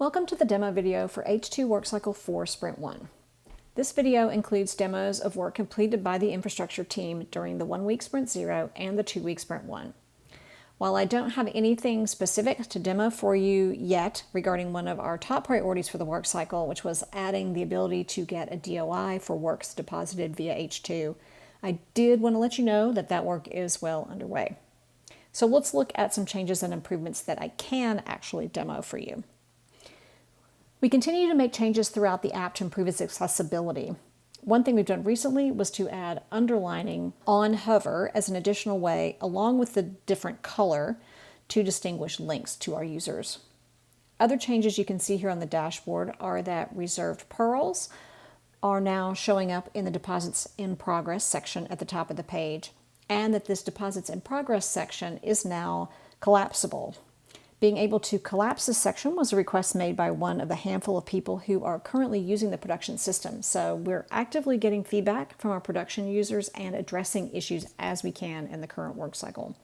Welcome to the demo video for H2 Workcycle 4 Sprint 1. This video includes demos of work completed by the infrastructure team during the 1-week Sprint 0 and the 2-week Sprint 1. While I don't have anything specific to demo for you yet regarding one of our top priorities for the work cycle, which was adding the ability to get a DOI for works deposited via H2, I did want to let you know that that work is well underway. So let's look at some changes and improvements that I can actually demo for you. We continue to make changes throughout the app to improve its accessibility. One thing we've done recently was to add underlining on hover as an additional way, along with the different color, to distinguish links to our users. Other changes you can see here on the dashboard are that reserved pearls are now showing up in the Deposits in Progress section at the top of the page, and that this Deposits in Progress section is now collapsible. Being able to collapse this section was a request made by one of the handful of people who are currently using the production system. So we're actively getting feedback from our production users and addressing issues as we can in the current work cycle.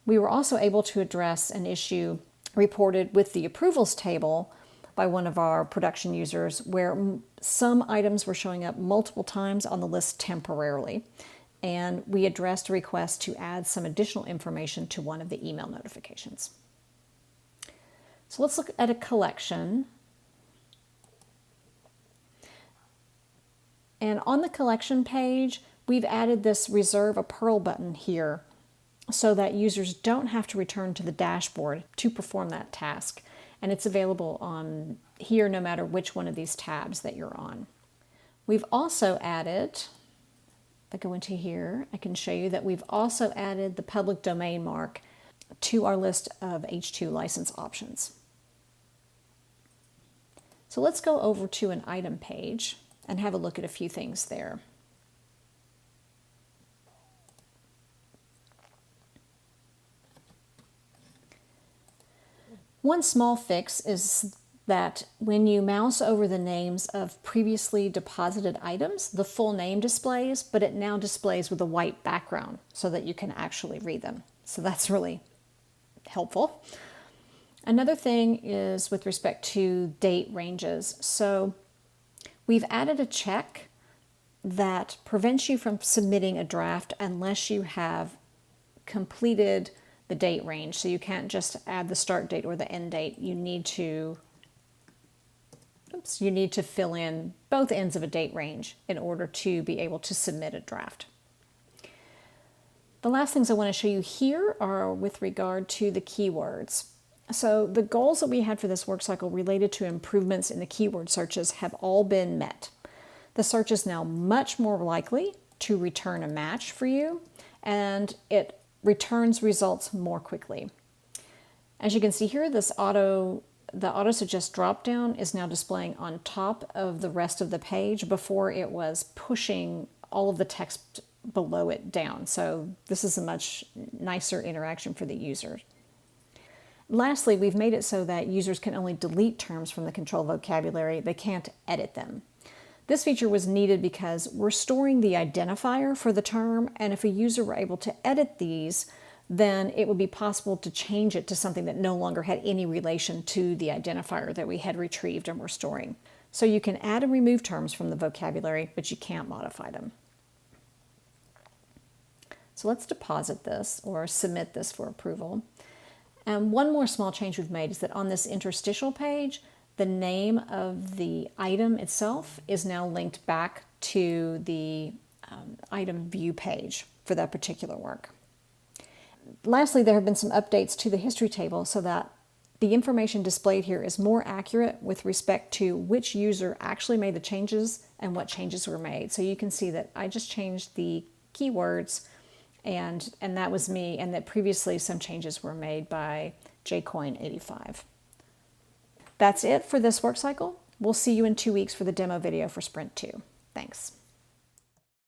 We were also able to address an issue reported with the approvals table by one of our production users where some items were showing up multiple times on the list temporarily. And we addressed a request to add some additional information to one of the email notifications. So let's look at a collection. And on the collection page, we've added this Reserve a Pearl button here so that users don't have to return to the dashboard to perform that task. And it's available on here no matter which one of these tabs that you're on. We've also added, if I go into here, I can show you that we've also added the public domain mark to our list of H2 license options. So let's go over to an item page and have a look at a few things there. One small fix is that when you mouse over the names of previously deposited items, the full name displays, but it now displays with a white background so that you can actually read them. So that's really helpful. Another thing is with respect to date ranges. So we've added a check that prevents you from submitting a draft unless you have completed the date range. So you can't just add the start date or the end date. You need to fill in both ends of a date range in order to be able to submit a draft. The last things I want to show you here are with regard to the keywords. So the goals that we had for this work cycle related to improvements in the keyword searches have all been met. The search is now much more likely to return a match for you, and it returns results more quickly. As you can see here, the auto suggest dropdown is now displaying on top of the rest of the page. Before it was pushing all of the text below it down. So this is a much nicer interaction for the user. Lastly, we've made it so that users can only delete terms from the control vocabulary. They can't edit them. This feature was needed because we're storing the identifier for the term, and if a user were able to edit these, then it would be possible to change it to something that no longer had any relation to the identifier that we had retrieved and were storing. So you can add and remove terms from the vocabulary, but you can't modify them. So let's deposit this or submit this for approval. And one more small change we've made is that on this interstitial page, the name of the item itself is now linked back to the item view page for that particular work. Lastly, there have been some updates to the history table so that the information displayed here is more accurate with respect to which user actually made the changes and what changes were made. So you can see that I just changed the keywords and that was me, and that previously some changes were made by jcoin85. That's it for this work cycle. We'll see you in 2 weeks for the demo video for Sprint 2. Thanks.